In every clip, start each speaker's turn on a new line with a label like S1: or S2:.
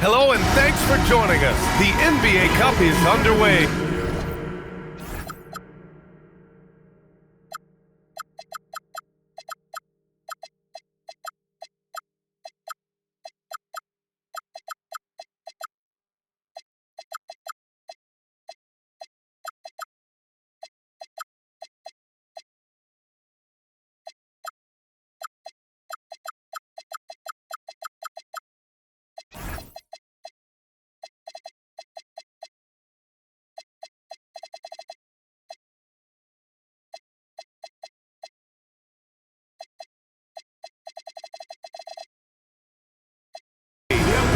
S1: Hello and thanks for joining us. The NBA Cup is underway.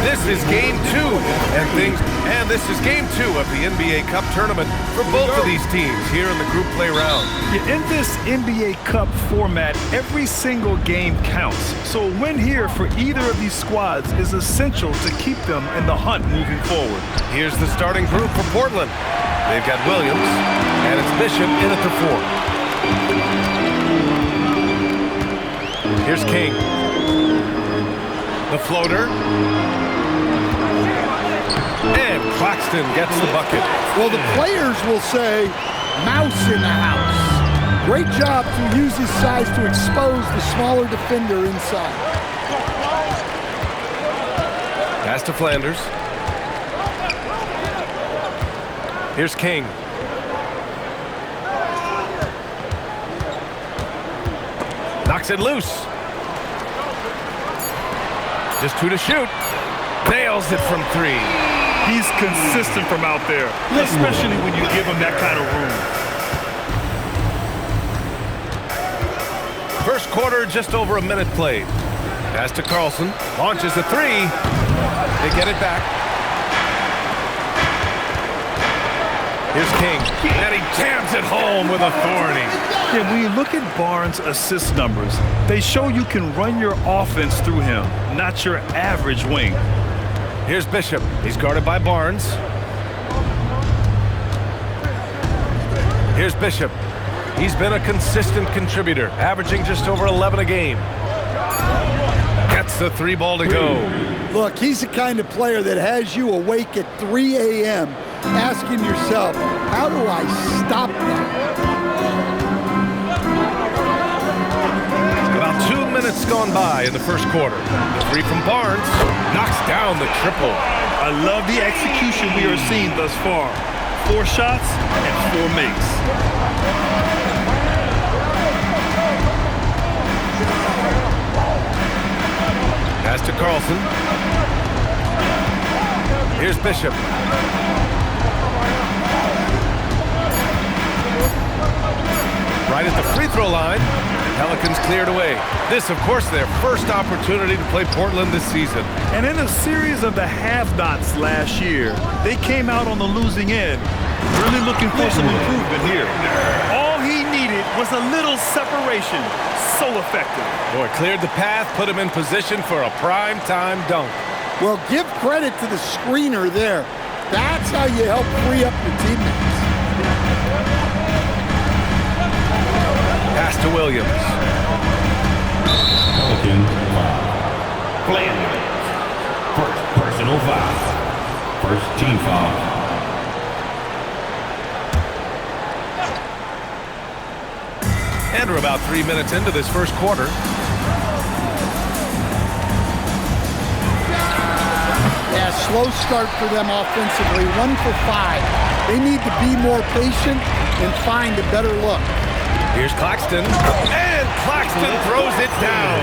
S1: This is game 2, and this is game 2 of the NBA Cup tournament for both of these teams here in the group play round.
S2: In this NBA Cup format, every single game counts. So a win here for either of these squads is essential to keep them in the hunt moving forward.
S1: Here's the starting group for Portland. They've got Williams, and it's Bishop in at the 4. Here's King. The floater. And Claxton gets the bucket.
S3: Well, the players will say, mouse in the house. Great job to use his size to expose the smaller defender inside.
S1: Pass to Flanders. Here's King. Knocks it loose. Just 2 to shoot. Nails it from 3.
S2: He's consistent from out there, especially when you give him that kind of room.
S1: First quarter, just over a minute played. Pass to Carlson. Launches a 3. They get it back. Here's King. And he jams it home with authority.
S2: Yeah, when you look at Barnes' assist numbers, they show you can run your offense through him, not your average wing.
S1: Here's Bishop. He's guarded by Barnes. Here's Bishop. He's been a consistent contributor, averaging just over 11 a game. Gets the 3 ball to go.
S3: Look, he's the kind of player that has you awake at 3 a.m. asking yourself, how do I stop that?
S1: About 2 minutes gone by in the first quarter. The 3 from Barnes knocks down the triple.
S2: I love the execution we are seeing thus far. 4 shots and 4 makes.
S1: Pass to Carlson. Here's Bishop. Right at the free throw line. Pelicans cleared away. This, of course, their first opportunity to play Portland this season.
S2: And in a series of the have-nots last year, they came out on the losing end, really looking for some improvement here. All he needed was a little separation. So effective.
S1: Boy, cleared the path, put him in position for a prime-time dunk.
S3: Well, give credit to the screener there. That's how you help free up your teammates.
S1: Pass to Williams.
S4: Pelican foul. Flanders. First personal foul. First team foul.
S1: And we're about 3 minutes into this first quarter.
S3: Yeah, slow start for them offensively. 1 for 5. They need to be more patient and find a better look.
S1: Here's Claxton, and Claxton throws it down.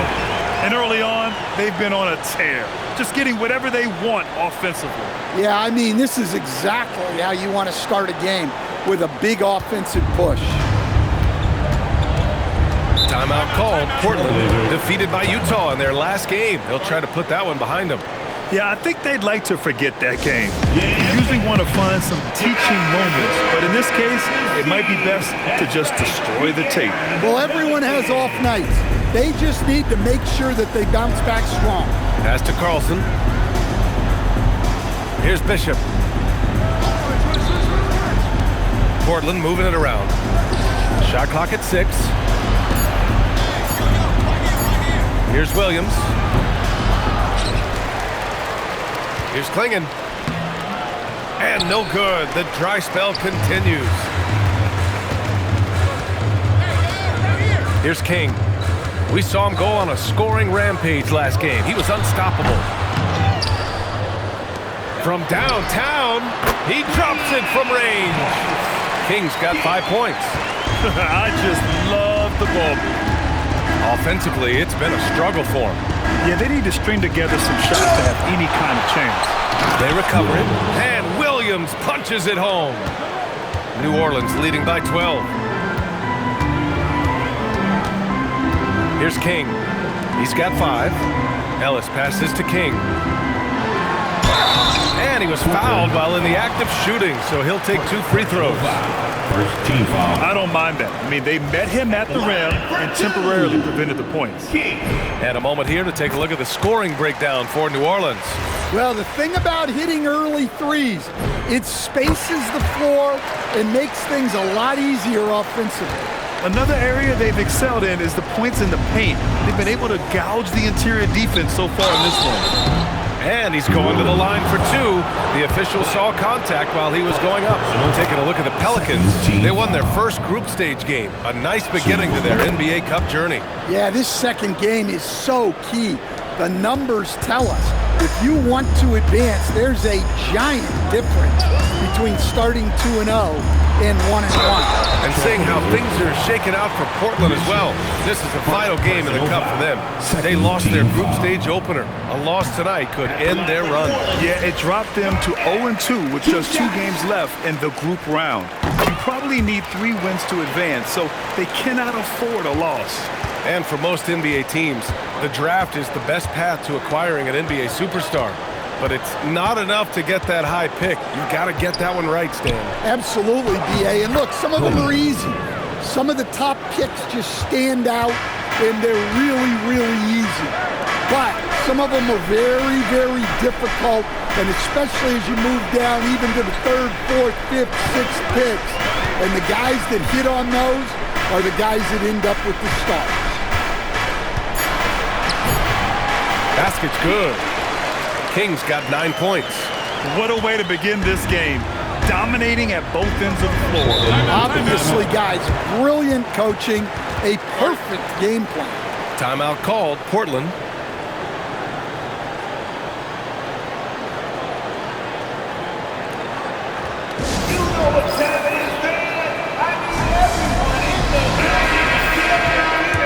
S2: And early on, they've been on a tear, just getting whatever they want offensively.
S3: Yeah, I mean, this is exactly how you want to start a game, with a big offensive push.
S1: Timeout called. Portland defeated by Utah in their last game. They'll try to put that one behind them.
S2: Yeah, I think they'd like to forget that game. You usually want to find some teaching moments, but in this case, it might be best to just destroy the tape.
S3: Well, everyone has off nights. They just need to make sure that they bounce back strong.
S1: Pass to Carlson. Here's Bishop. Portland moving it around. Shot clock at 6. Here's Williams. Here's Klingon. And no good. The dry spell continues. Here's King. We saw him go on a scoring rampage last game. He was unstoppable. From downtown, he drops it from range. King's got 5 points.
S2: I just love the ball.
S1: Offensively, it's been a struggle for him.
S2: Yeah, they need to string together some shots to have any kind of chance.
S1: They recover it, and Williams punches it home. New Orleans leading by 12. Here's King. He's got 5. Ellis passes to King. And he was fouled while in the act of shooting, so he'll take 2 free throws.
S4: First team foul.
S2: I don't mind that. I mean, they met him at the rim and temporarily prevented the points.
S1: And a moment here to take a look at the scoring breakdown for New Orleans.
S3: Well, the thing about hitting early threes, it spaces the floor and makes things a lot easier offensively.
S2: Another area they've excelled in is the points in the paint. They've been able to gouge the interior defense so far in this one.
S1: And he's going to the line for 2. The official saw contact while he was going up. Taking a look at the Pelicans. They won their first group stage game. A nice beginning to their NBA Cup journey.
S3: Yeah, this second game is so key. The numbers tell us if you want to advance, there's a giant difference between starting 2-0 and 1-1.
S1: And seeing how things are shaking out for Portland as well. This is the final game in the Cup for them. They lost their group stage opener. A loss tonight could end their run.
S2: Yeah, it dropped them to 0-2 with just 2 games left in the group round. You probably need 3 wins to advance, so they cannot afford a loss.
S1: And for most NBA teams, the draft is the best path to acquiring an NBA superstar. But it's not enough to get that high pick. You've got to get that one right, Stan.
S3: Absolutely, B.A. And look, some of them are easy. Some of the top picks just stand out, and they're really, really easy. But some of them are very, very difficult, and especially as you move down even to the 3rd, 4th, 5th, 6th picks. And the guys that hit on those are the guys that end up with the stars.
S1: Basket's good. King's got 9 points.
S2: What a way to begin this game. Dominating at both ends of the floor.
S3: Obviously, guys, brilliant coaching, a perfect game plan.
S1: Timeout called, Portland.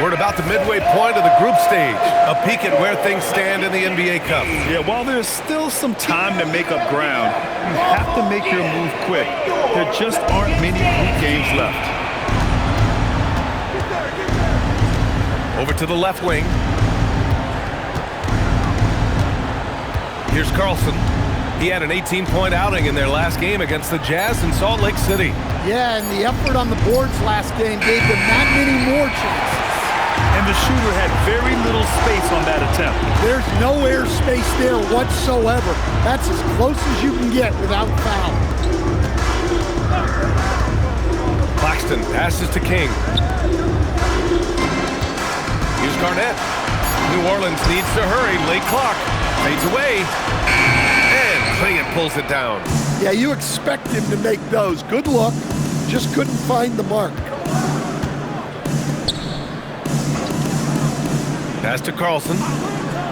S1: We're at about the midway point of the group stage. A peek at where things stand in the NBA Cup.
S2: Yeah, while there's still some time to make up ground, you have to make your move quick. There just aren't many group games left.
S1: Over to the left wing. Here's Carlson. He had an 18-point outing in their last game against the Jazz in Salt Lake City.
S3: Yeah, and the effort on the boards last game gave them not many more chances.
S2: And the shooter had very little space on that attempt.
S3: There's no airspace there whatsoever. That's as close as you can get without foul.
S1: Claxton passes to King. Here's Garnett. New Orleans needs to hurry. Late clock. Fades away. And Klingon pulls it down.
S3: Yeah, you expect him to make those. Good luck. Just couldn't find the mark.
S1: Pass to Carlson.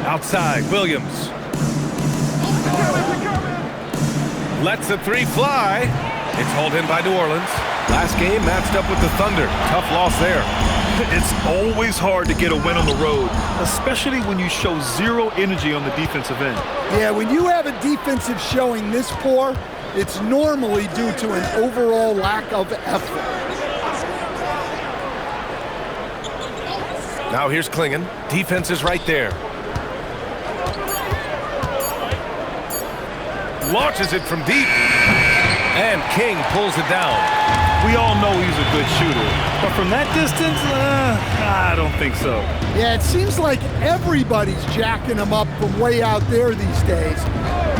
S1: Outside, Williams. Lets the 3 fly. It's hauled in by New Orleans. Last game matched up with the Thunder. Tough loss there.
S2: It's always hard to get a win on the road, especially when you show zero energy on the defensive end.
S3: Yeah, when you have a defensive showing this poor, it's normally due to an overall lack of effort.
S1: Now here's Klingon. Defense is right there. Launches it from deep. And King pulls it down.
S2: We all know he's a good shooter, but from that distance, I don't think so.
S3: Yeah, it seems like everybody's jacking him up from way out there these days.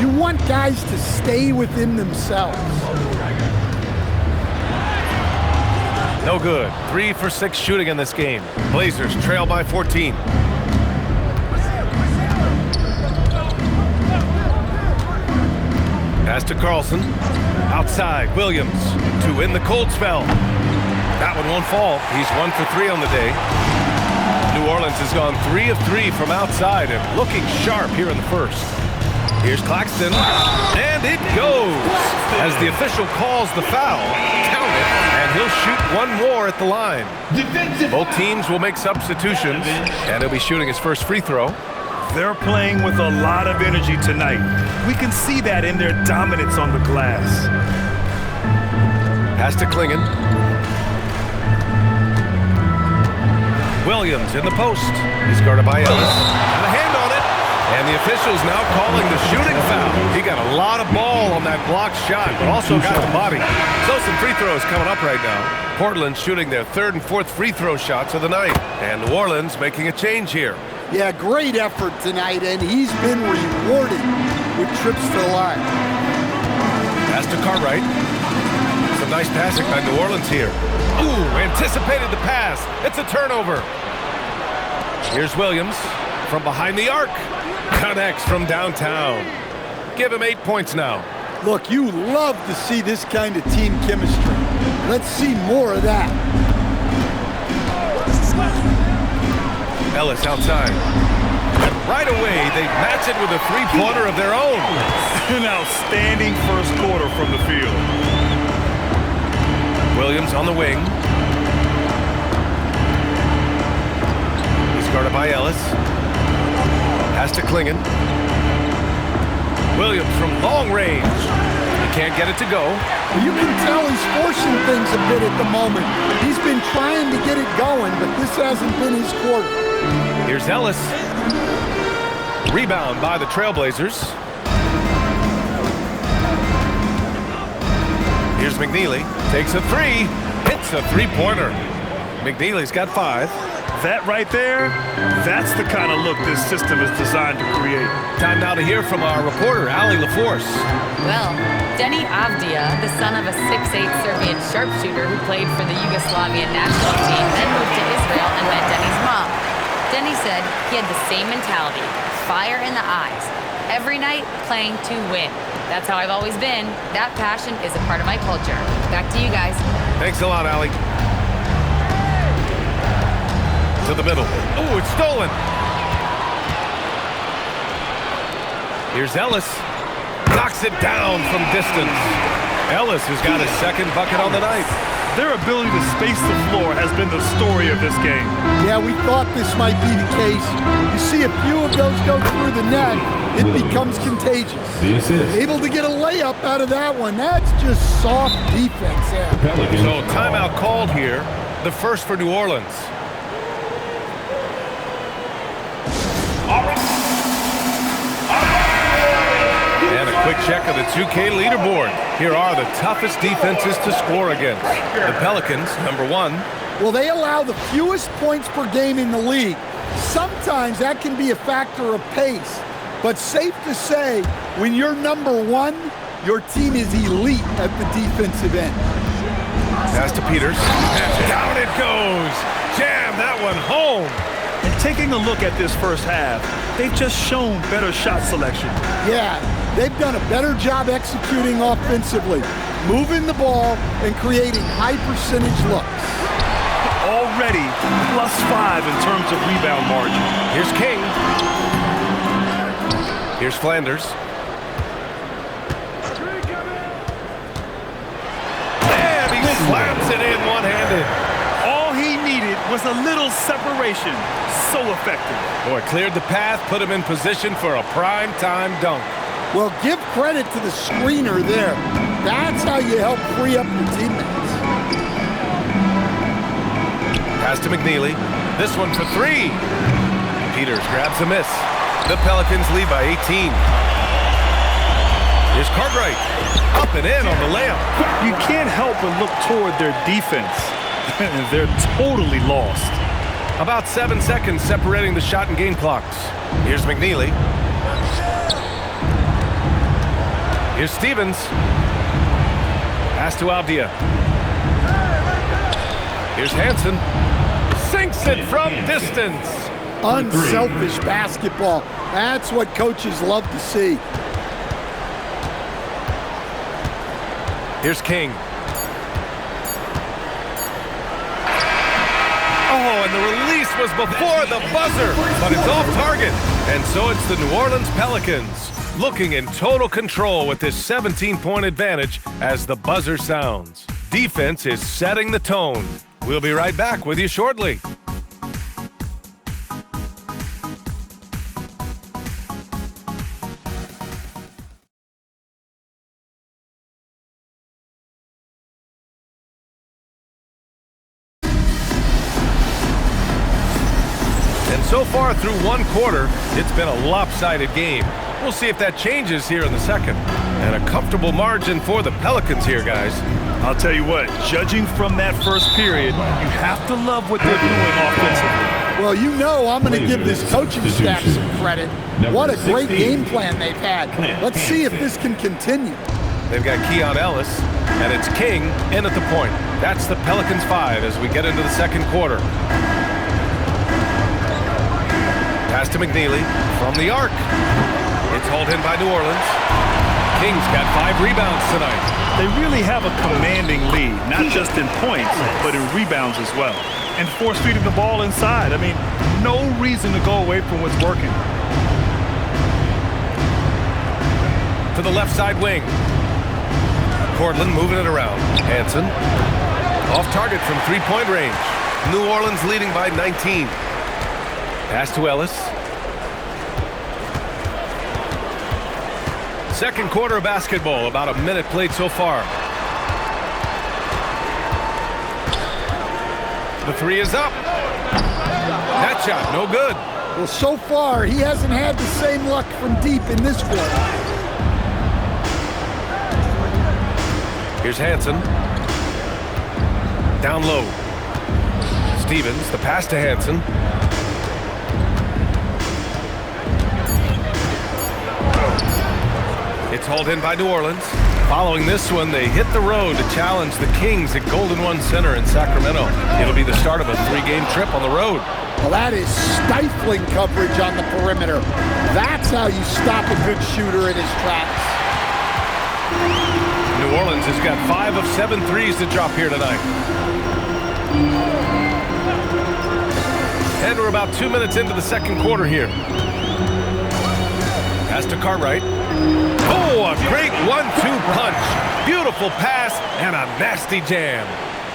S3: You want guys to stay within themselves.
S1: No good. 3 for 6 shooting in this game. Blazers trail by 14. to Carlson. Outside, Williams to win the cold spell. That one won't fall. He's 1 for 3 on the day. New Orleans has gone 3 of 3 from outside and looking sharp here in the first. Here's Claxton, and it goes. As the official calls the foul, count it, and he'll shoot one more at the line. Both teams will make substitutions, and he'll be shooting his first free throw.
S2: They're playing with a lot of energy tonight. We can see that in their dominance on the glass.
S1: Pass to Klingon. Williams in the post. He's guarded by Ellis. And a hand on it. And the official's now calling the shooting foul. He got a lot of ball on that blocked shot, but also got the body. So some free throws coming up right now. Portland shooting their 3rd and 4th free throw shots of the night. And New Orleans making a change here.
S3: Yeah, great effort tonight, and he's been rewarded with trips to the line.
S1: Pass to Cartwright. Some nice passing by New Orleans here. Ooh, anticipated the pass. It's a turnover. Here's Williams from behind the arc. Connects from downtown. Give him 8 points now.
S3: Look, you love to see this kind of team chemistry. Let's see more of that.
S1: Ellis outside. And right away, they match it with a three-pointer of their own.
S2: An outstanding first quarter from the field.
S1: Williams on the wing. He's guarded by Ellis. Pass to Klingon. Williams from long range. He can't get it to go.
S3: You can tell he's forcing things a bit at the moment. He's been trying to get it going, but this hasn't been his quarter.
S1: Here's Ellis. Rebound by the Trailblazers. Here's McNeely. Takes a three. Hits a three-pointer. McNeely's got 5.
S2: That right there, that's the kind of look this system is designed to create.
S1: Time now to hear from our reporter, Allie LaForce.
S5: Well, Denny Avdia, the son of a 6'8 Serbian sharpshooter who played for the Yugoslavian national team, then moved to Israel and met Denny's mom. Denny said he had the same mentality, fire in the eyes. Every night, playing to win. That's how I've always been. That passion is a part of my culture. Back to you guys.
S1: Thanks a lot, Allie. To the middle. Oh, it's stolen. Here's Ellis. Knocks it down from distance. Ellis has got his second bucket on the night.
S2: Their ability to space the floor has been the story of this game.
S3: Yeah, we thought this might be the case. You see a few of those go through the net, it becomes contagious. Able to get a layup out of that one. That's just soft defense there.
S1: So timeout called here, the first for New Orleans. And a quick check of the 2K leaderboard. Here are the toughest defenses to score against. The Pelicans, number 1.
S3: Well, they allow the fewest points per game in the league. Sometimes that can be a factor of pace. But safe to say, when you're number 1, your team is elite at the defensive end.
S1: Pass to Peters. And down it goes. Jam that one home.
S2: And taking a look at this first half, they've just shown better shot selection.
S3: Yeah, they've done a better job executing offensively, moving the ball and creating high percentage looks.
S2: Already +5 in terms of rebound margin.
S1: Here's King. Here's Flanders. And he slaps it in one-handed.
S2: All he needed was a little separation. So effective.
S1: Boy, cleared the path, put him in position for a prime-time dunk.
S3: Well, give credit to the screener there. That's how you help free up your teammates.
S1: Pass to McNeely. This one for 3. Peters grabs a miss. The Pelicans lead by 18. Here's Cartwright. Up and in on the layup.
S2: You can't help but look toward their defense. They're totally lost.
S1: About 7 seconds separating the shot and game clocks. Here's McNeely. Here's Stevens. Pass to Avdia. Here's Hansen. Sinks it from distance.
S3: Unselfish basketball. That's what coaches love to see.
S1: Here's King. Oh, and the release was before the buzzer, but it's off target. And so it's the New Orleans Pelicans looking in total control with this 17-point advantage as the buzzer sounds. Defense is setting the tone. We'll be right back with you shortly. So far through one quarter, it's been a lopsided game. We'll see if that changes here in the second. And a comfortable margin for the Pelicans here, guys.
S2: I'll tell you what, judging from that first period, you have to love what they're doing offensively.
S3: Well, you know I'm going to give this coaching staff some credit. What a great game plan they've had. Let's see if this can continue.
S1: They've got Keon Ellis, and it's King in at the point. That's the Pelicans 5 as we get into the second quarter. Pass to McNeely from the arc. It's hauled in by New Orleans. Kings got 5 rebounds tonight.
S2: They really have a commanding lead, not just in points, but in rebounds as well. And force feeding the ball inside. I mean, no reason to go away from what's working.
S1: To the left side wing. Cortland moving it around. Hanson off target from three-point range. New Orleans leading by 19. Pass to Ellis. Second quarter of basketball, about a minute played so far. The three is up. That shot, no good.
S3: Well, so far, he hasn't had the same luck from deep in this quarter.
S1: Here's Hanson. Down low. Stevens, the pass to Hanson. It's hauled in by New Orleans. Following this one, they hit the road to challenge the Kings at Golden One Center in Sacramento. It'll be the start of a 3-game trip on the road.
S3: Well, that is stifling coverage on the perimeter. That's how you stop a good shooter in his tracks.
S1: New Orleans has got 5 of 7 threes to drop here tonight. And we're about 2 minutes into the second quarter here. Pass to Cartwright. Oh, a great 1-2 punch. Beautiful pass and a nasty jam.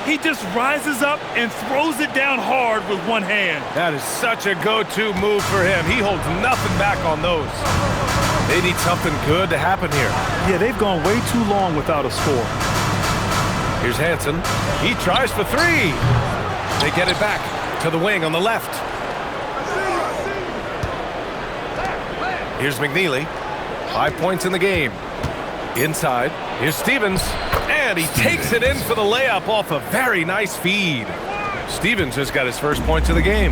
S2: He just rises up and throws it down hard with one hand.
S1: That is such a go-to move for him. He holds nothing back on those. They need something good to happen here.
S2: Yeah, they've gone way too long without a score.
S1: Here's Hanson. He tries for 3. They get it back to the wing on the left. Here's McNeely. 5 points in the game. Inside, here's Stevens. And he takes it in for the layup off a very nice feed. Stevens just got his first points of the game.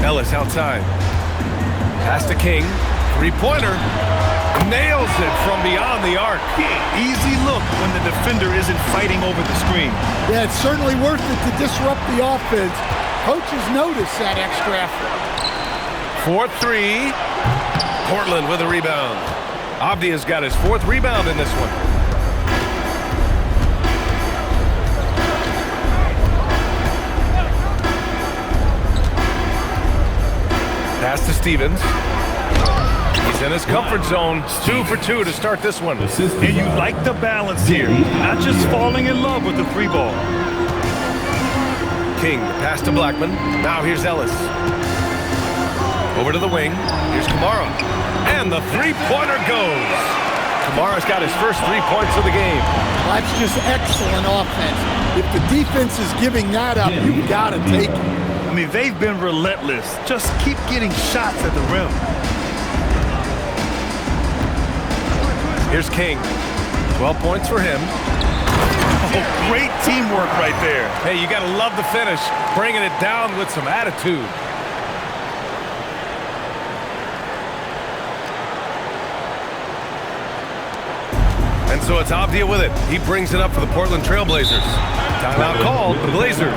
S1: Ellis outside. Pass to King. 3-pointer. Nails it from beyond the arc.
S2: Easy look when the defender isn't fighting over the screen.
S3: Yeah, it's certainly worth it to disrupt the offense. Coaches notice that extra effort.
S1: 4-3. Portland with a rebound. Avdia's got his 4th rebound in this one. Pass to Stevens. He's in his comfort zone. 2 for 2 to start this one.
S2: And you like the balance here. Not just falling in love with the 3-ball.
S1: King, pass to Blackman. Now here's Ellis. Over to the wing. Here's Kamara. And the 3-pointer goes. Kamara's got his first 3 points of the game.
S3: That's just excellent offense. If the defense is giving that up, you've got to take it.
S2: I mean, they've been relentless. Just keep getting shots at the rim.
S1: Here's King. 12 points for him.
S2: Oh, great teamwork right there.
S1: Hey, you got to love the finish. Bringing it down with some attitude. And so it's Avdia with it. He brings it up for the Portland Trail Blazers. Timeout called, the Blazers.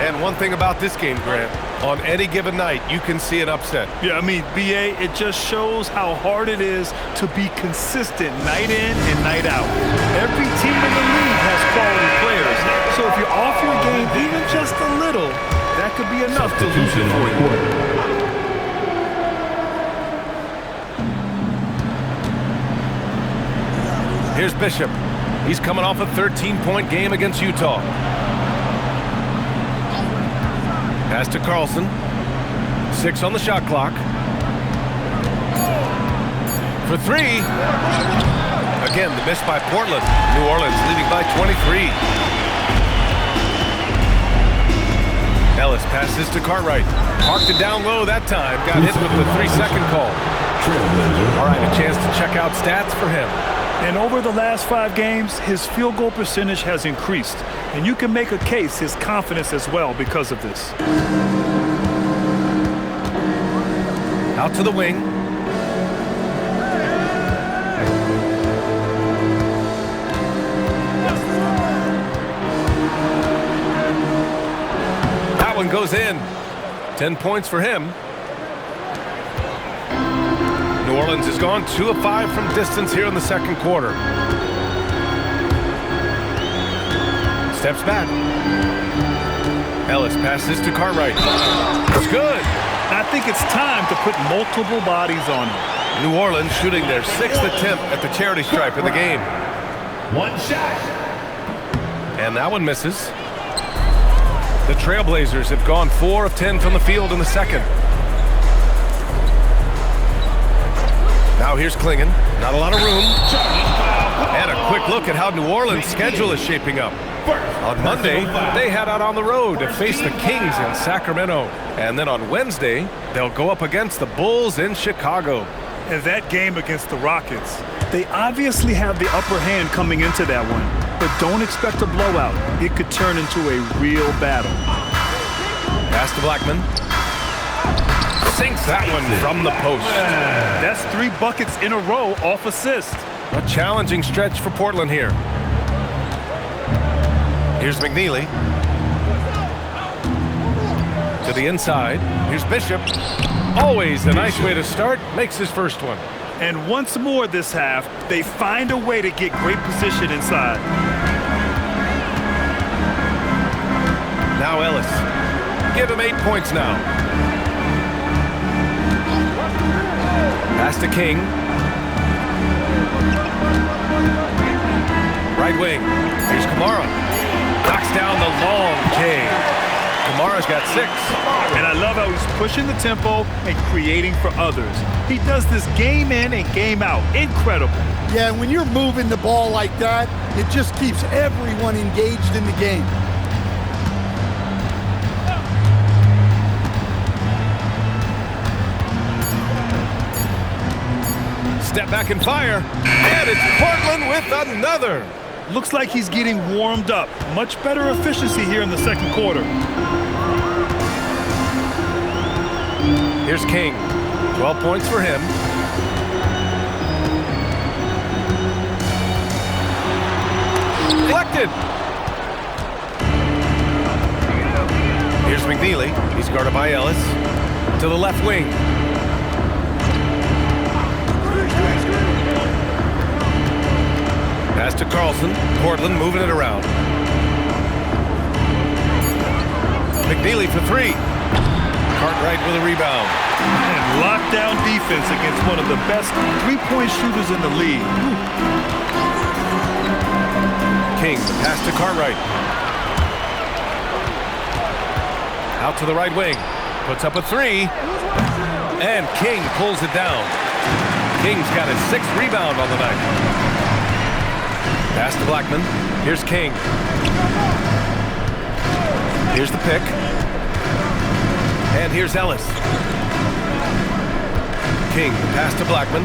S1: And one thing about this game, Grant, on any given night, you can see an upset.
S2: Yeah, I mean, BA, it just shows how hard it is to be consistent night in and night out. Every team in the league has quality players. So if you're off your game even just a little, that could be enough to lose it for you.
S1: Here's Bishop. He's coming off a 13-point game against Utah. Pass to Carlson. 6 on the shot clock. For 3. Again, the miss by Portland. New Orleans leading by 23. Ellis passes to Cartwright. Parked it down low that time. Got hit with the 3-second call. All right, a chance to check out stats for him.
S2: And over the last 5 games, his field goal percentage has increased. And you can make a case his confidence as well because of this.
S1: Out to the wing. That one goes in. 10 points for him. New Orleans has gone 2 of 5 from distance here in the second quarter. Steps back. Ellis passes to Cartwright. It's good.
S2: I think it's time to put multiple bodies on him.
S1: New Orleans shooting their 6th attempt at the charity stripe of the game.
S4: One shot.
S1: And that one misses. The Trailblazers have gone 4 of 10 from the field in the second. Now here's Klingon. Not a lot of room. And a quick look at how New Orleans' schedule is shaping up. On Monday, they head out on the road to face the Kings in Sacramento. And then on Wednesday, they'll go up against the Bulls in Chicago.
S2: And that game against the Rockets, they obviously have the upper hand coming into that one. But don't expect a blowout. It could turn into a real battle.
S1: Pass to Blackman. Sinks that one from the post.
S2: That's 3 buckets in a row off assist.
S1: A challenging stretch for Portland here. Here's McNeely. To the inside. Here's Bishop. Always a nice way to start. Makes his first one.
S2: And once more this half, they find a way to get great position inside.
S1: Now Ellis. Give him 8 points now. Pass to King. Right wing. Here's Kamara. Knocks down the long K. Kamara's got 6.
S2: And I love how he's pushing the tempo and creating for others. He does this game in and game out. Incredible.
S3: Yeah, and when you're moving the ball like that, it just keeps everyone engaged in the game.
S1: Step back and fire. And it's Portland with another.
S2: Looks like he's getting warmed up. Much better efficiency here in the second quarter.
S1: Here's King. 12 points for him. Collected. Here's McNeely. He's guarded by Ellis. To the left wing. Pass to Carlson. Portland moving it around. McNeely for 3. Cartwright with a rebound.
S2: And lockdown defense against one of the best three-point shooters in the league.
S1: King, the pass to Cartwright. Out to the right wing. Puts up a 3. And King pulls it down. King's got his 6th rebound on the night. Pass to Blackman. Here's King. Here's the pick. And here's Ellis. King, pass to Blackman.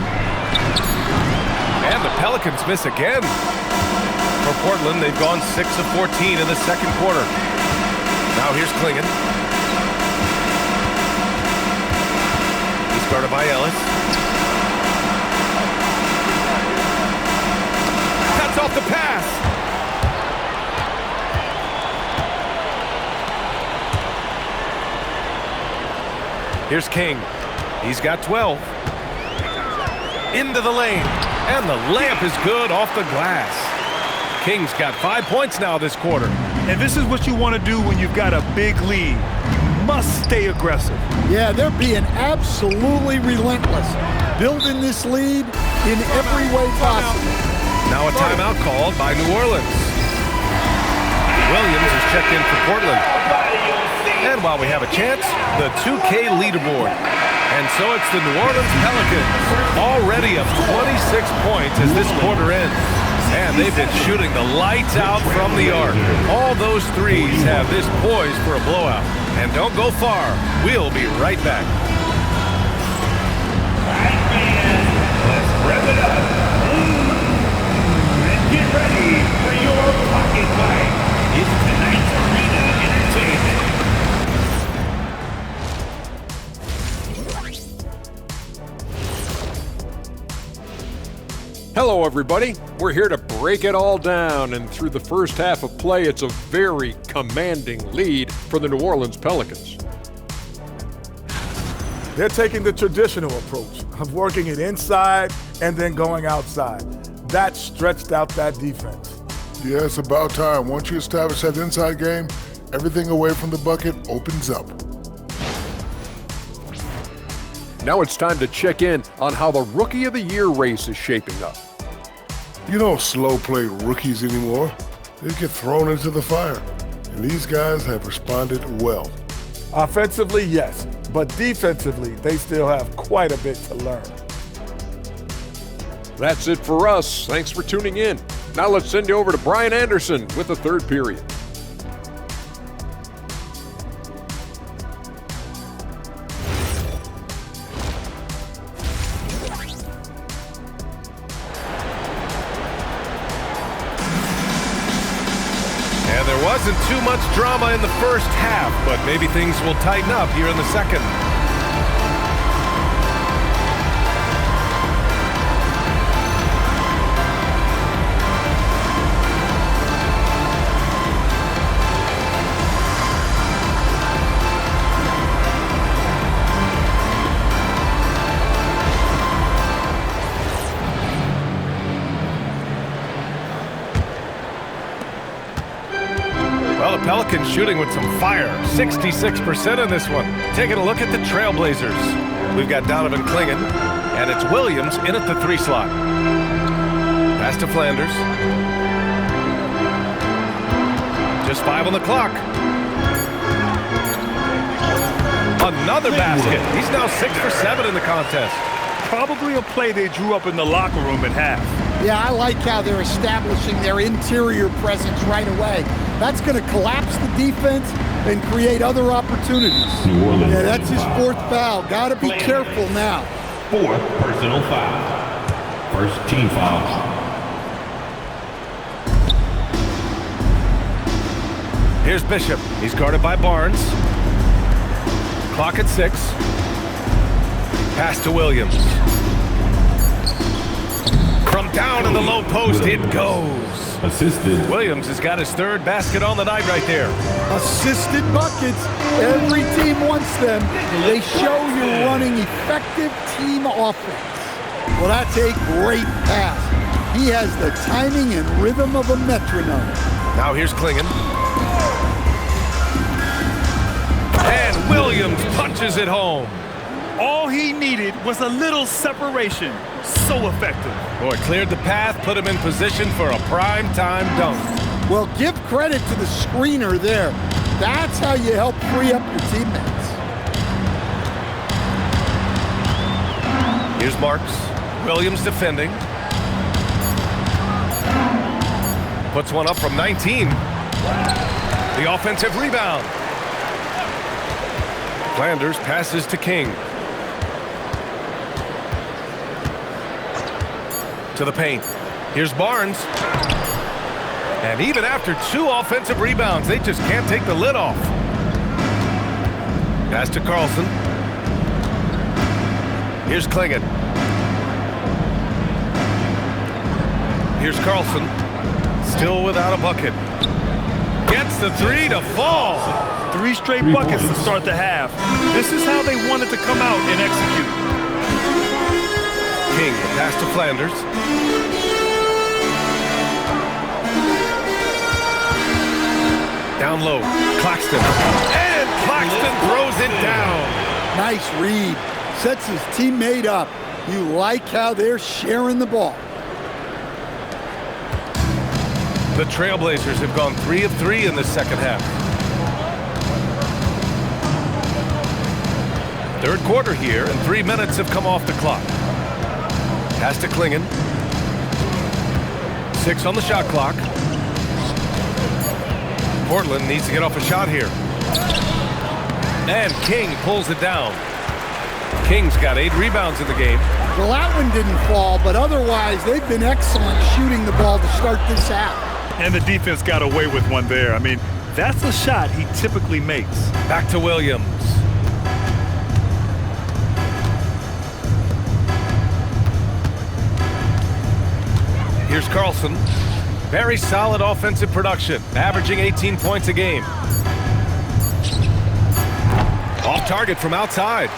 S1: And the Pelicans miss again. For Portland, they've gone 6 of 14 in the second quarter. Now here's Klingon. He's guarded by Ellis. Cuts off the pass. Here's King. He's got 12. Into the lane. And the layup is good off the glass. King's got 5 points now this quarter.
S2: And this is what you want to do when you've got a big lead. You must stay aggressive.
S3: Yeah, they're being absolutely relentless, building this lead in every way possible.
S1: Now a timeout called by New Orleans. Williams is checked in for Portland. And while we have a chance, the 2K leaderboard. And so it's the New Orleans Pelicans, already up 26 points as this quarter ends. And they've been shooting the lights out from the arc. All those threes have this poised for a blowout. And don't go far. We'll be right back.
S4: Let's rev it up. And get ready for your pocket fight. It's tonight's Arena Entertainment.
S6: Hello, everybody. We're here to break it all down, and through the first half of play, it's a very commanding lead for the New Orleans Pelicans.
S7: They're taking the traditional approach of working it inside and then going outside. That stretched out that defense.
S8: Yeah, it's about time. Once you establish that inside game, everything away from the bucket opens up.
S6: Now it's time to check in on how the Rookie of the Year race is shaping up.
S8: You don't slow play rookies anymore. They get thrown into the fire. And these guys have responded well.
S7: Offensively, yes, but defensively, they still have quite a bit to learn.
S6: That's it for us. Thanks for tuning in. Now let's send you over to Brian Anderson with the third period.
S1: And there wasn't too much drama in the first half, but maybe things will tighten up here in the second. Well, the Pelicans shooting with some fire. 66% in this one. Taking a look at the Trailblazers. We've got Donovan Clingan, and it's Williams in at the 3 slot. Pass to Flanders. Just 5 on the clock. Another basket. He's now 6 for 7 in the contest.
S2: Probably a play they drew up in the locker room at half.
S3: Yeah, I like how they're establishing their interior presence right away. That's going to collapse the defense and create other opportunities.
S4: New Orleans.
S3: Yeah, that's his 4th foul. Got to be careful now.
S4: 4th personal foul. First team foul.
S1: Here's Bishop. He's guarded by Barnes. Clock at 6. Pass to Williams. From down in the low post, it goes.
S4: Assisted.
S1: Williams has got his 3rd basket on the night right there.
S3: Assisted buckets. Every team wants them. They show you're running effective team offense. Well, that's a great pass. He has the timing and rhythm of a metronome.
S1: Now here's Clingan. And Williams punches it home.
S2: All he needed was a little separation. So effective.
S1: Boy, cleared the path, put him in position for a prime-time dunk.
S3: Well, give credit to the screener there. That's how you help free up your teammates.
S1: Here's Marks. Williams defending. Puts one up from 19. The offensive rebound. Flanders passes to King. To the paint. Here's Barnes. And even after 2 offensive rebounds, they just can't take the lid off. Pass to Carlson. Here's Clingan. Here's Carlson. Still without a bucket. Gets the 3 to fall.
S2: 3 straight buckets to start the half. This is how they wanted to come out and execute.
S1: King, the pass to Flanders. Down low, Claxton. And Claxton throws it down.
S3: Nice read. Sets his teammate up. You like how they're sharing the ball.
S1: The Trailblazers have gone 3 of 3 in the second half. Third quarter here, and 3 minutes have come off the clock. Pass to Klingen. 6 on the shot clock. Portland needs to get off a shot here. And King pulls it down. King's got 8 rebounds in the game.
S3: Well, that one didn't fall, but otherwise they've been excellent shooting the ball to start this half.
S2: And the defense got away with one there. I mean, that's a shot he typically makes.
S1: Back to Williams. Here's Carlson. Very solid offensive production, averaging 18 points a game. Off target from outside.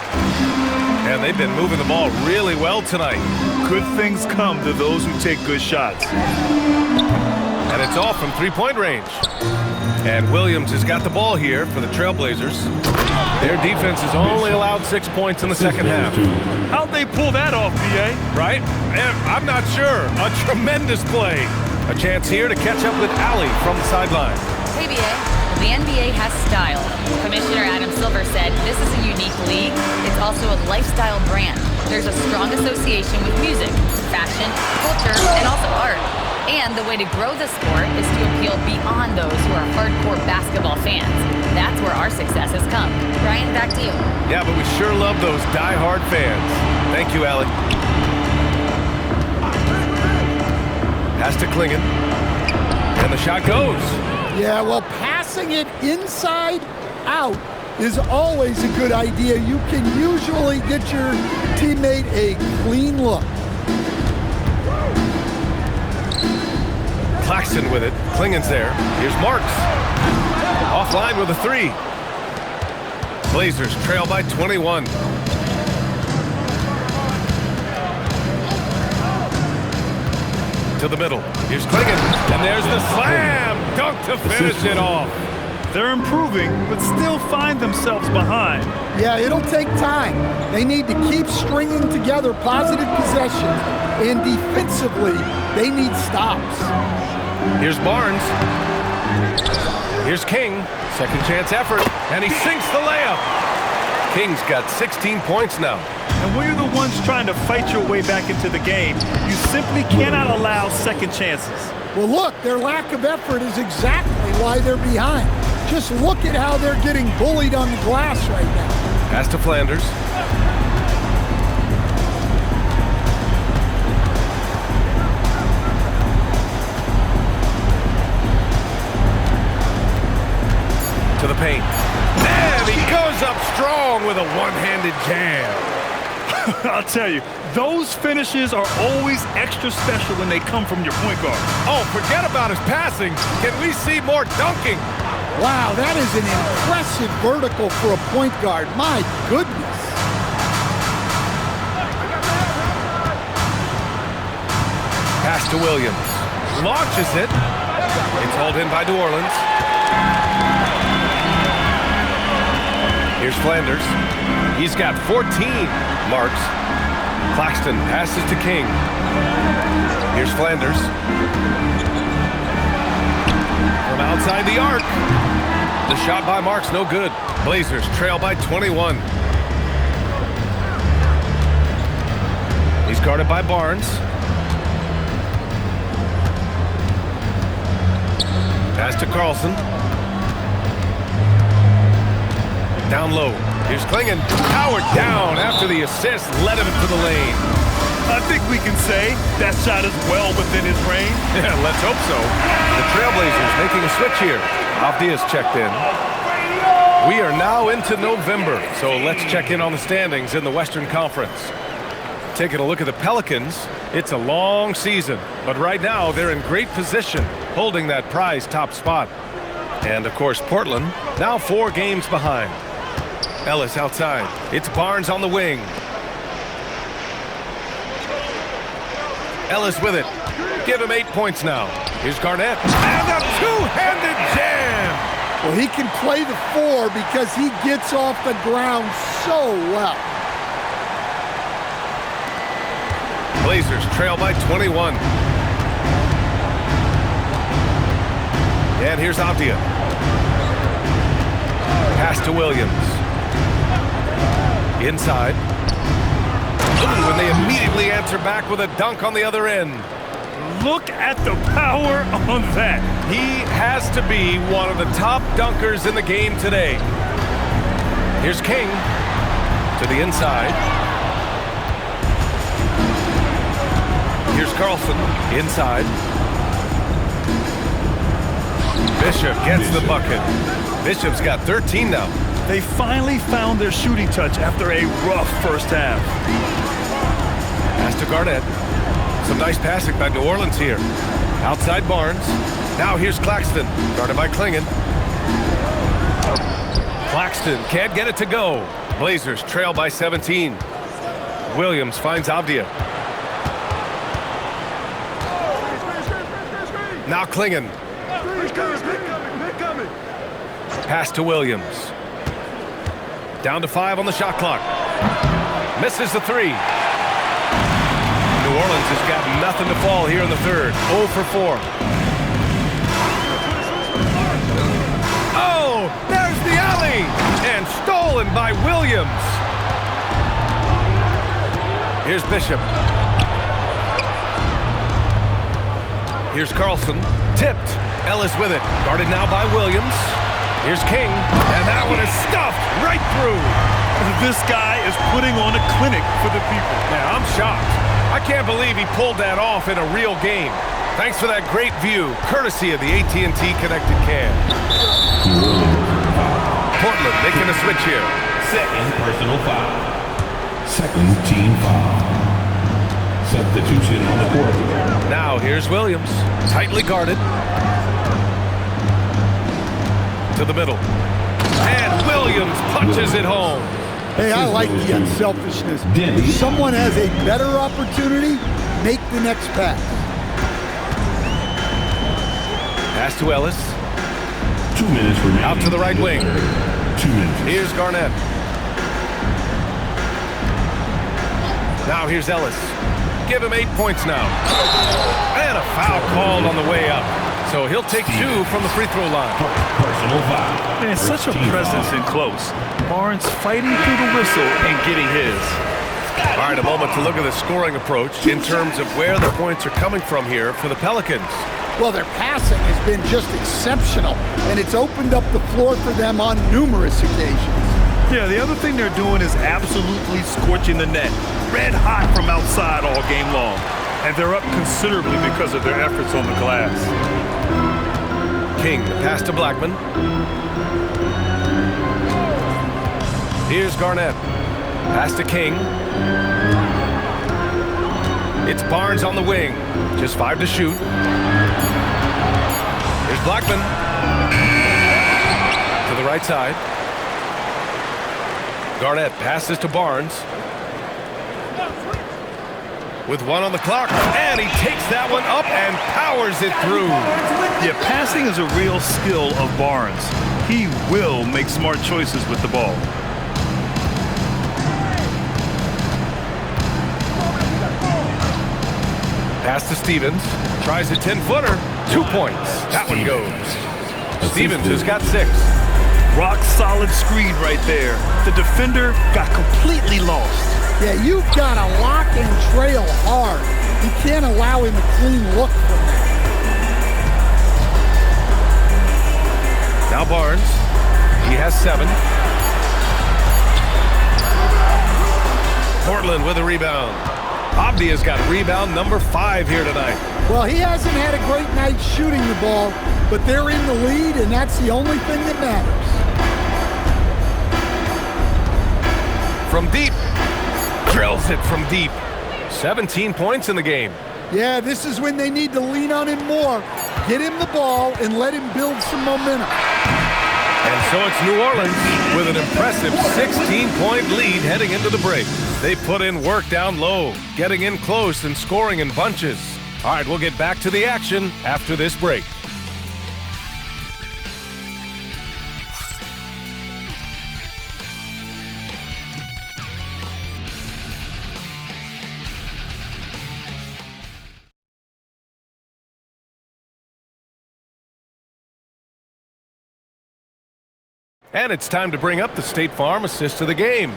S1: And they've been moving the ball really well tonight.
S2: Good things come to those who take good shots.
S1: And it's off from three-point range. And Williams has got the ball here for the Trailblazers. Their defense has only allowed 6 points in the second half.
S2: How'd they pull that off, B.A.?
S1: Right? I'm not sure. A tremendous play. A chance here to catch up with Allie from the sideline.
S5: Hey, BA. The NBA has style. Commissioner Adam Silver said this is a unique league. It's also a lifestyle brand. There's a strong association with music, fashion, culture, and also art. And the way to grow the sport is to appeal beyond those who are hardcore basketball fans. That's where our success has come. Brian, back to you.
S1: Yeah, but we sure love those die-hard fans. Thank you, Allie. Pass to Klingen. And the shot goes.
S3: Yeah, well, passing it inside out is always a good idea. You can usually get your teammate a clean look.
S1: Claxton with it. Klingen's there. Here's Marks. Offline with a 3. Blazers trail by 21. To the middle. Here's Klingen. And there's the slam dunk to finish it off.
S2: They're improving, but still find themselves behind.
S3: Yeah, it'll take time. They need to keep stringing together positive possessions, and defensively, they need stops.
S1: Here's Barnes. Here's King. Second chance effort, and he sinks the layup. King's got 16 points now.
S2: And when you're the ones trying to fight your way back into the game, you simply cannot allow second chances.
S3: Well, look, their lack of effort is exactly why they're behind. Just look at how they're getting bullied on the glass right now.
S1: Pass to Flanders. To the paint. And he goes up strong with a one-handed jam.
S2: I'll tell you, those finishes are always extra special when they come from your point guard.
S1: Oh, forget about his passing. Can we see more dunking?
S3: Wow, that is an impressive vertical for a point guard. My goodness.
S1: Pass to Williams. Launches it. It's hauled in by New Orleans. Here's Flanders. He's got 14 marks. Claxton passes to King. Here's Flanders. From outside the arc. The shot by Marks no good. Blazers trail by 21. He's guarded by Barnes. Pass to Carlson. Down low. Here's Klingen. Powered down after the assist led him to the lane.
S2: I think we can say that shot is well within his range.
S1: Yeah, let's hope so. The Trailblazers making a switch here. Avdia's checked in. We are now into November, so let's check in on the standings in the Western Conference. Taking a look at the Pelicans, it's a long season, but right now they're in great position, holding that prize top spot. And of course, Portland Now 4 games behind. Ellis outside. It's Barnes on the wing. Ellis with it. Give him 8 points now. Here's Garnett. And a two-handed jam!
S3: Well, he can play the 4 because he gets off the ground so well.
S1: Blazers trail by 21. And here's Avdia. Pass to Williams. Inside. Ooh, and they immediately answer back with a dunk on the other end.
S2: Look at the power on that.
S1: He has to be one of the top dunkers in the game today. Here's King to the inside. Here's Carlson inside. Bishop gets the bucket. Bishop's got 13 now.
S2: They finally found their shooting touch after a rough first half.
S1: Pass to Garnett. Some nice passing by New Orleans here. Outside Barnes. Now here's Claxton. Guarded by Klingon. Claxton can't get it to go. Blazers trail by 17. Williams finds Avdia. Now Klingon. Pass to Williams. Down to 5 on the shot clock. Misses the 3. New Orleans has got nothing to fall here in the third. 0 for 4. Oh, there's the alley! And stolen by Williams. Here's Bishop. Here's Carlson. Tipped. Ellis with it. Guarded now by Williams. Here's King. And that one is stuffed right through.
S2: This guy is putting on a clinic for the people.
S1: Yeah, I'm shocked. I can't believe he pulled that off in a real game. Thanks for that great view, courtesy of the AT&T Connected Cam. Portland making a switch here.
S4: Second personal foul. Second team foul. Substitution on the court.
S1: Now here's Williams, tightly guarded. To the middle. And Williams punches it home.
S3: Hey, I like the unselfishness. If someone has a better opportunity, make the next pass.
S1: Pass to Ellis.
S4: 2 minutes remaining.
S1: Out to the right wing.
S4: 2 minutes.
S1: Here's Garnett. Now here's Ellis. Give him 8 points now. And a foul called on the way up. So he'll take 2 from the free throw line.
S4: Personal foul.
S2: Man, such a presence in close. Barnes fighting through the whistle and getting his.
S1: All right, a moment to look at the scoring approach in terms of where the points are coming from here for the Pelicans.
S3: Well, their passing has been just exceptional, and it's opened up the floor for them on numerous occasions.
S2: Yeah, the other thing they're doing is absolutely scorching the net. Red hot from outside all game long. And they're up considerably because of their efforts on the glass.
S1: King, pass to Blackman. Here's Garnett. Pass to King. It's Barnes on the wing. Just 5 to shoot. Here's Blackman. To the right side. Garnett passes to Barnes. With 1 on the clock, and he takes that one up and powers it through.
S2: Yeah, passing is a real skill of Barnes. He will make smart choices with the ball.
S1: Pass to Stevens. Tries a 10-footer. 2 points. That one goes. Stevens has got 6.
S2: Rock solid screen right there. The defender got completely lost.
S3: Yeah, you've got to lock and trail hard. You can't allow him a clean look from that.
S1: Now Barnes. He has 7. Portland with a rebound. Avdia's got rebound number 5 here tonight.
S3: Well, he hasn't had a great night shooting the ball, but they're in the lead, and that's the only thing that matters.
S1: From deep. Drills it from deep. 17 points in the game.
S3: Yeah, this is when they need to lean on him more. Get him the ball and let him build some momentum.
S1: And so it's New Orleans with an impressive 16-point lead heading into the break. They put in work down low, getting in close and scoring in bunches. All right, we'll get back to the action after this break. And it's time to bring up the State Farm assist of the game.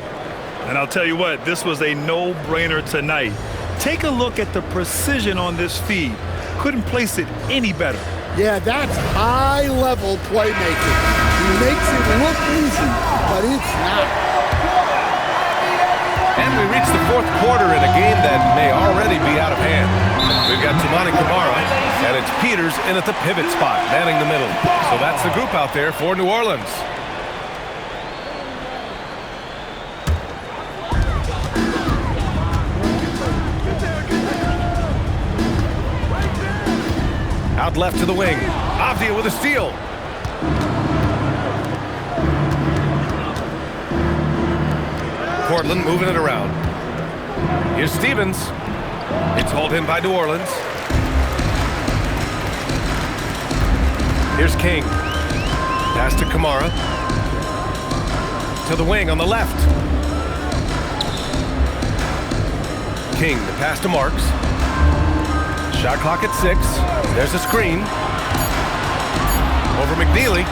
S2: And I'll tell you what, this was a no-brainer tonight. Take a look at the precision on this feed. Couldn't place it any better.
S3: Yeah, that's high-level playmaking. He makes it look easy, but it's not.
S1: And we reach the fourth quarter in a game that may already be out of hand. We've got Tamani Kamara, and it's Peters in at the pivot spot, manning the middle. So that's the group out there for New Orleans. Out left to the wing. Avdia with a steal. Portland moving it around. Here's Stevens. It's hauled in by New Orleans. Here's King. Pass to Kamara. To the wing on the left. King, the pass to Marks. Shot clock at 6. There's a screen. Over McNeely.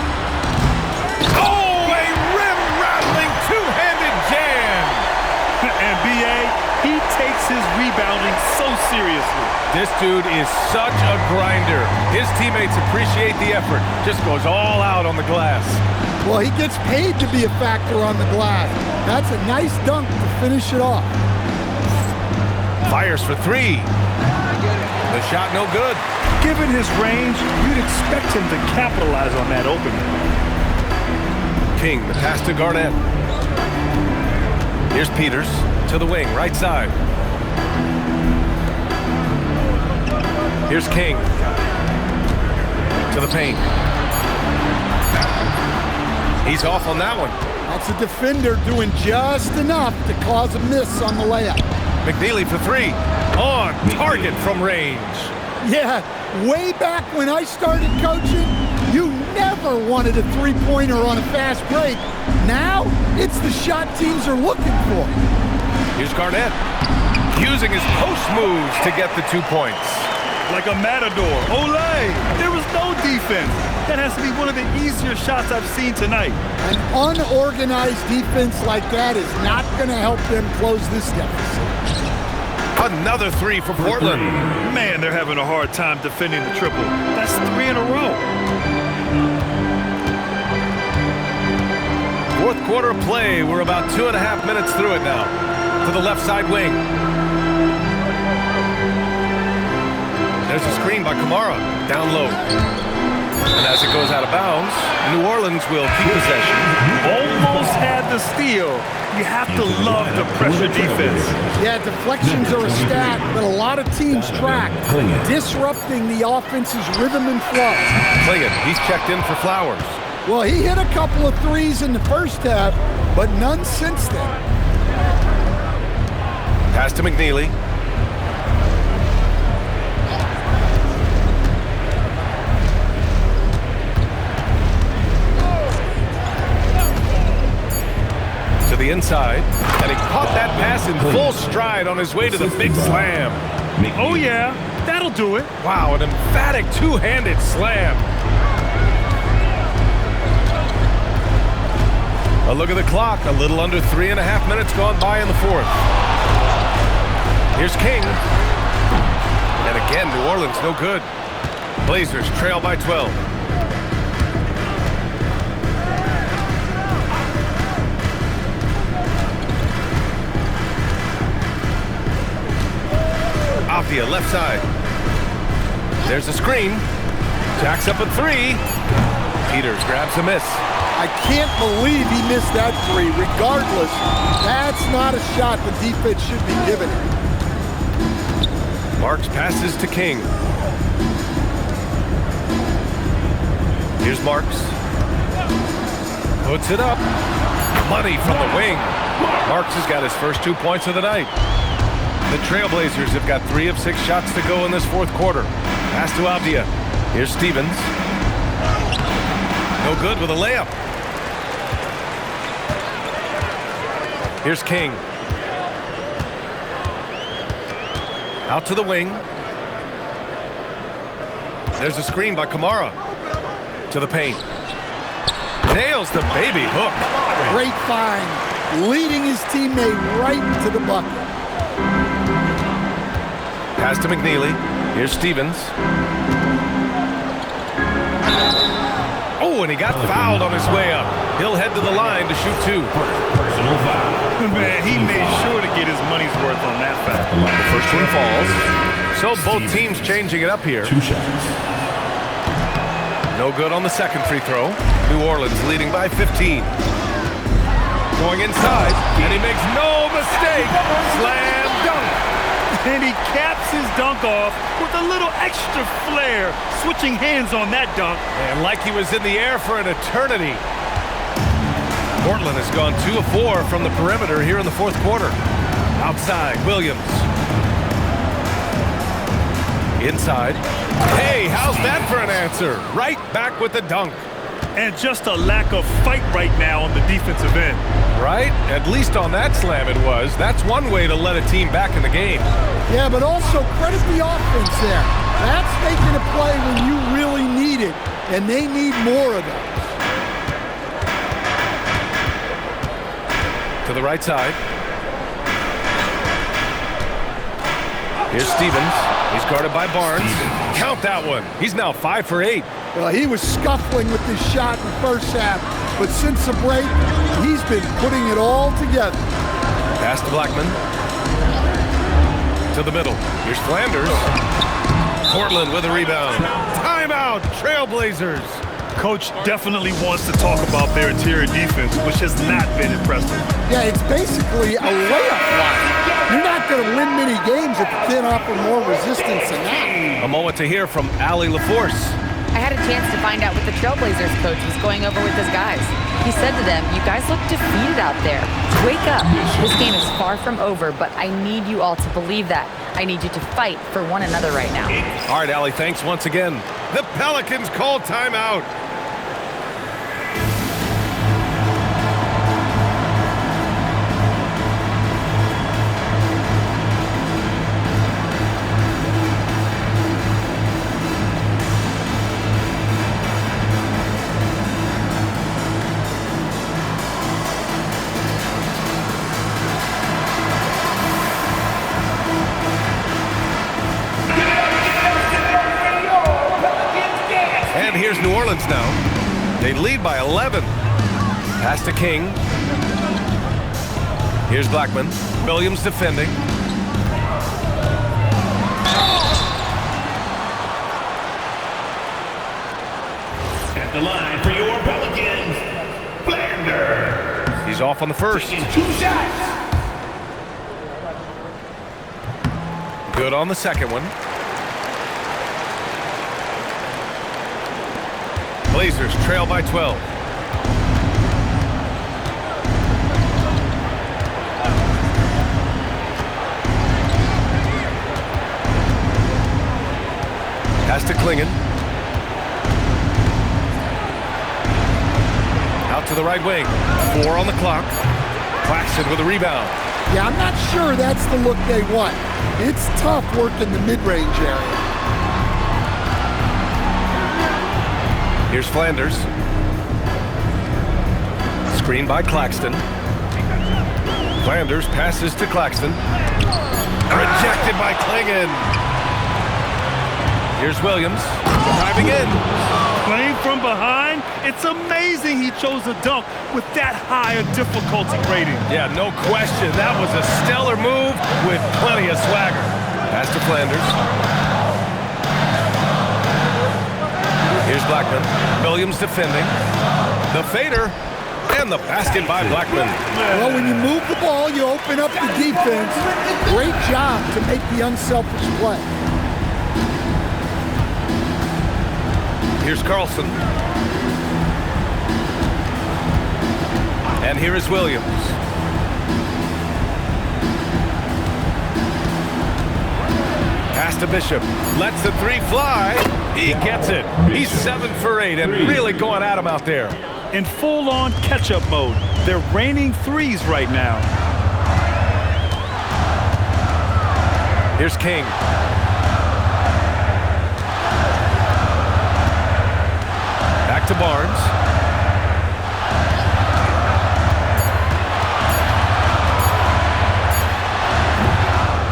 S1: Oh, a rim-rattling two-handed jam!
S2: And B.A., he takes his rebounding so seriously.
S1: This dude is such a grinder. His teammates appreciate the effort. Just goes all out on the glass.
S3: Well, he gets paid to be a factor on the glass. That's a nice dunk to finish it off.
S1: Fires for 3. The shot no good.
S2: Given his range, you'd expect him to capitalize on that opening.
S1: King, the pass to Garnett. Here's Peters to the wing, right side. Here's King to the paint. He's off on that one.
S3: That's a defender doing just enough to cause a miss on the layup.
S1: McNeely for 3. On target from range.
S3: Yeah, way back when I started coaching, you never wanted a three-pointer on a fast break. Now, it's the shot teams are looking for.
S1: Here's Garnett, using his post moves to get the 2 points.
S2: Like a matador. Olay! There was no defense. That has to be one of the easier shots I've seen tonight.
S3: An unorganized defense like that is not going to help them close this deficit.
S1: Another 3 for Portland.
S2: Man, they're having a hard time defending the triple. That's 3 in a row.
S1: Fourth quarter play. We're about 2.5 minutes through it now. To the left side wing. There's a screen by Kamara. Down low. And as it goes out of bounds, New Orleans will keep possession.
S2: Almost had the steal. You have to love the pressure defense.
S3: Yeah, deflections are a stat that a lot of teams track, disrupting the offense's rhythm and flow.
S1: Clingan, he's checked in for Flowers.
S3: Well, he hit a couple of threes in the first half, but none since then.
S1: Pass to McNeely. To the inside, and he caught that pass in full stride on his way to the big slam.
S2: Oh yeah, that'll do it.
S1: Wow, an emphatic two-handed slam. A look at the clock, a little under 3.5 minutes gone by in the fourth. Here's King. And again, New Orleans no good. Blazers trail by 12. Avdia, left side. There's a screen. Jacks up a 3. Peters grabs a miss.
S3: I can't believe he missed that 3. Regardless, that's not a shot the defense should be giving him.
S1: Marks passes to King. Here's Marks. Puts it up. Money from the wing. Marks has got his first 2 points of the night. The Trailblazers have got 3 of 6 shots to go in this fourth quarter. Pass to Avdia. Here's Stevens. No good with a layup. Here's King. Out to the wing. There's a screen by Kamara. To the paint. Nails the baby hook.
S3: Great find. Leading his teammate right to the bucket.
S1: Pass to McNeely. Here's Stevens. Oh, and he got fouled on his way up. He'll head to the line to shoot 2.
S4: Personal foul.
S2: Man, he made sure to get his money's worth on that foul.
S1: The first one falls. So both teams changing it up here.
S4: 2 shots.
S1: No good on the second free throw. New Orleans leading by 15. Going inside, and he makes no mistake. Slam dunk.
S2: And he caps his dunk off with a little extra flair, switching hands on that dunk.
S1: And like he was in the air for an eternity. Portland has gone 2 of 4 from the perimeter here in the fourth quarter. Outside, Williams. Inside. Hey, how's that for an answer? Right back with the dunk.
S2: And just a lack of fight right now on the defensive end.
S1: Right? At least on that slam it was. That's one way to let a team back in the game.
S3: Yeah, but also credit the offense there. That's making a play when you really need it, and they need more of those.
S1: To the right side. Here's Stevens. He's guarded by Barnes. Count that one. He's now 5 for 8.
S3: Well, he was scuffling with this shot in the first half, but since the break, he's been putting it all together.
S1: Pass to Blackman. To the middle. Here's Flanders. Portland with a rebound. Timeout, Trailblazers.
S2: Coach definitely wants to talk about their interior defense, which has not been impressive.
S3: Yeah, it's basically a layup line. You're not going to win many games if you can't offer more resistance than that.
S1: A moment to hear from Allie LaForce.
S5: I had a chance to find out what the Trailblazers coach was going over with his guys. He said to them, "You guys look defeated out there. Wake up. This game is far from over, but I need you all to believe that. I need you to fight for one another right now."
S1: All right, Allie, thanks once again. The Pelicans call timeout. Here's New Orleans now. They lead by 11. Pass to King. Here's Blackman. Williams defending.
S4: At the line for your Pelicans, Flanders.
S1: He's off on the first.
S4: 2 shots.
S1: Good on the second one. Blazers trail by 12. Pass to Klingon. Out to the right wing. 4 on the clock. Claxton with a rebound.
S3: Yeah, I'm not sure that's the look they want. It's tough working the mid-range area.
S1: Here's Flanders. Screen by Claxton. Flanders passes to Claxton. Rejected by Klingon. Here's Williams. Driving in.
S2: Playing from behind, it's amazing he chose a dunk with that higher difficulty rating.
S1: Yeah, no question. That was a stellar move with plenty of swagger. Pass to Flanders. Here's Blackman. Williams defending. The fader. And the basket by Blackman.
S3: Well, when you move the ball, you open up the defense. Great job to make the unselfish play.
S1: Here's Carlson. And here is Williams. Pass to Bishop. Lets the three fly. He gets it. He's 7 for 8 and really going at him out there.
S2: In full-on catch-up mode. They're raining threes right now.
S1: Here's King. Back to Barnes.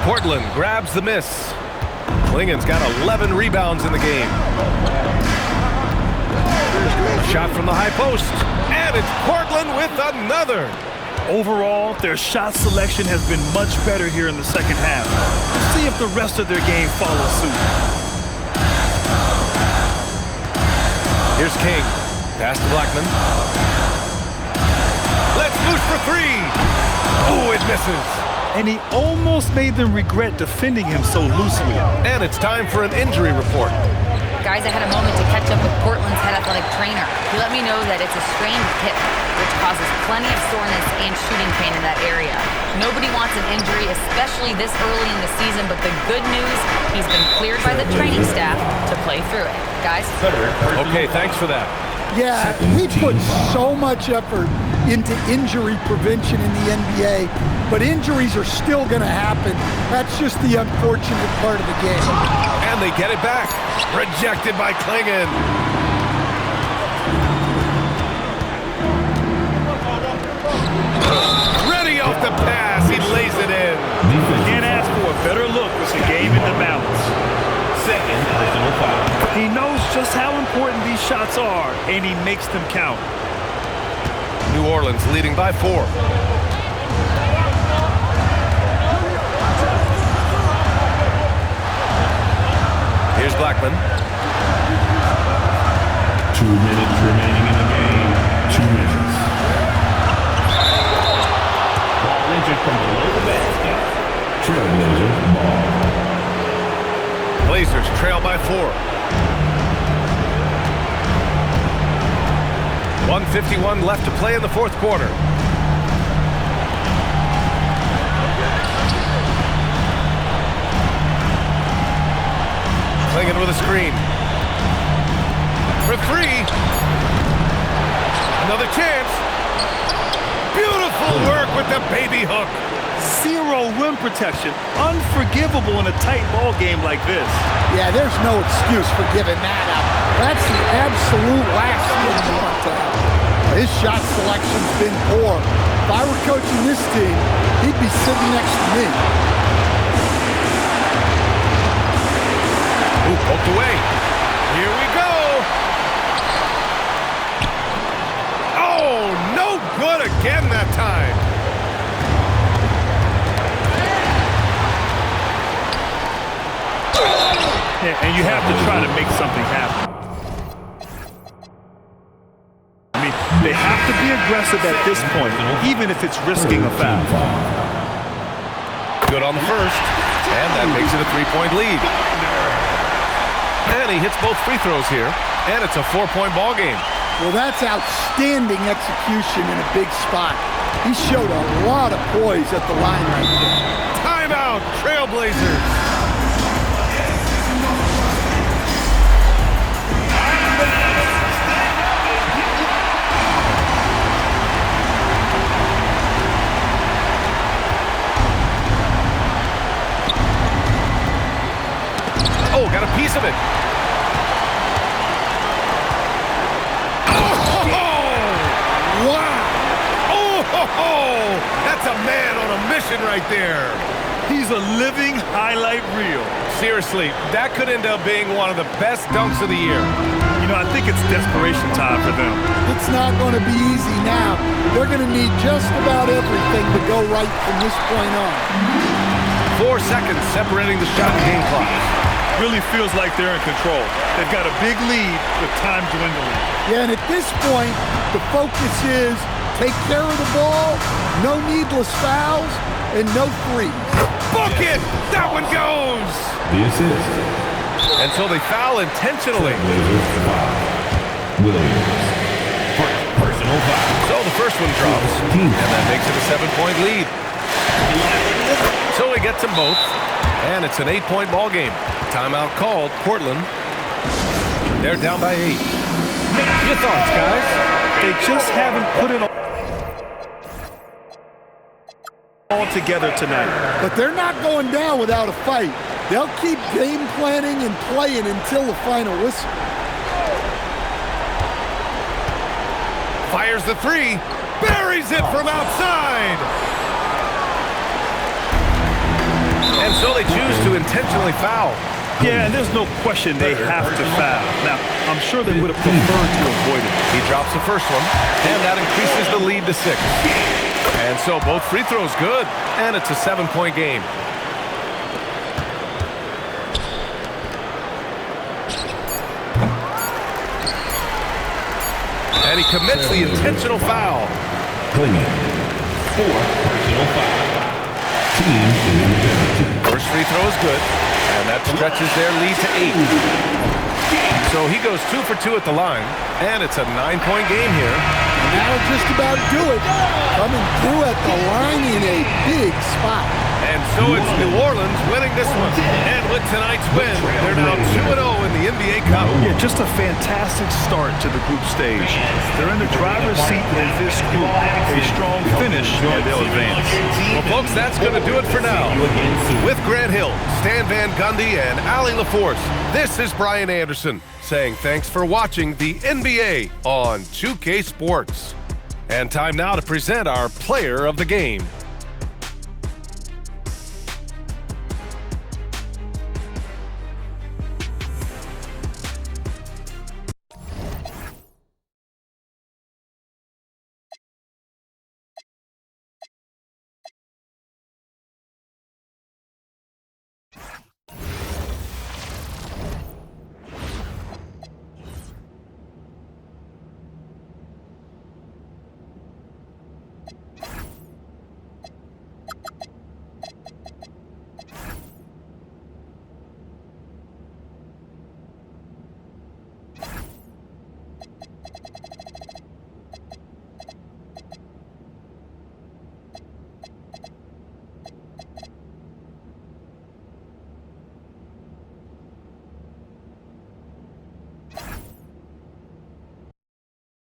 S1: Portland grabs the miss. Klingen's got 11 rebounds in the game. Shot from the high post. And it's Portland with another.
S2: Overall, their shot selection has been much better here in the second half. Let's see if the rest of their game follows suit.
S1: Here's King. Pass to Blackman. Let's loose for three. Oh, it misses.
S2: And he almost made them regret defending him so loosely.
S1: And it's time for an injury report.
S5: Guys, I had a moment to catch up with Portland's head athletic trainer. He let me know that it's a strained hip, which causes plenty of soreness and shooting pain in that area. Nobody wants an injury, especially this early in the season, but the good news, he's been cleared by the training staff to play through it. Guys?
S1: Okay, thanks for that.
S3: Yeah, we put so much effort into injury prevention in the NBA, but injuries are still going to happen. That's just the unfortunate part of the game.
S1: And they get it back. Rejected by Klingen. Ready off the pass. He lays it in.
S2: Can't ask for a better look with the game in the balance.
S4: Second personal foul.
S2: He knows just how important these shots are, and he makes them count.
S1: New Orleans leading by 4. Here's Blackman.
S4: 2 minutes remaining in the game. 2 minutes. Ball injured from below the basket. Trailblazers ball.
S1: Blazers trail by 4. 1:51 left to play in the fourth quarter. Klingen with a screen. For 3. Another chance. Beautiful work with the baby hook.
S2: Zero rim protection. Unforgivable in a tight ball game like this.
S3: Yeah, there's no excuse for giving that up. That's the absolute last thing you want to have. His shot selection's been poor. If I were coaching this team, he'd be sitting next to me.
S1: Ooh, poked away. Here we go. Oh, no good again that time.
S2: Yeah, and you have to try to make something happen. I mean, they have to be aggressive at this point, even if it's risking a foul.
S1: Good on the first, and that makes it a 3-point lead. And he hits both free throws here, and it's a 4-point ball game.
S3: Well, that's outstanding execution in a big spot. He showed a lot of poise at the line right there.
S1: Timeout, Trailblazers. Oh, got a piece of it.
S3: Wow!
S1: Oh, that's a man on a mission right there.
S2: He's a living highlight reel.
S1: Seriously, that could end up being one of the best dunks of the year.
S2: You know, I think it's desperation time for them.
S3: It's not going to be easy now. They're going to need just about everything to go right from this point on.
S1: 4 seconds separating the shot and game clock.
S2: Really feels like they're in control. They've got a big lead with time dwindling.
S3: Yeah, and at this point, the focus is take care of the ball, no needless fouls, and no threes.
S1: Book it! That one goes!
S4: The assist.
S1: And so they foul intentionally.
S4: Williams. First personal Personal foul.
S1: So the first one drops, and that makes it a 7-point lead. So he gets them both, and it's an 8-point ball game. Timeout called, Portland. They're down by 8. Your thoughts, guys?
S2: They just haven't put it all together tonight.
S3: But they're not going down without a fight. They'll keep game planning and playing until the final whistle.
S1: Fires the three, buries it from outside. And so they choose to intentionally foul.
S2: Yeah, and there's no question they have to foul. Now, I'm sure they would have preferred to avoid it.
S1: He drops the first one, and that increases the lead to 6. And so both free throws good, and it's a 7-point game. And he commits the intentional foul.
S4: Clingan. 4 personal foul. Team in.
S1: First free throw is good, and that stretches their lead to 8. So he goes 2 for 2 at the line, and it's a 9-point game here.
S3: And that'll just about do it. Coming through at the line in a big spot.
S1: And so it's New Orleans winning this one. And with tonight's win, they're now 2-0 in the NBA Cup.
S2: Yeah, just a fantastic start to the group stage. They're in the driver's seat in this group. A strong finish, and they'll advance.
S1: Well, folks, that's going to do it for now. With Grant Hill, Stan Van Gundy, and Ali LaForce, this is Brian Anderson saying thanks for watching the NBA on 2K Sports. And time now to present our player of the game.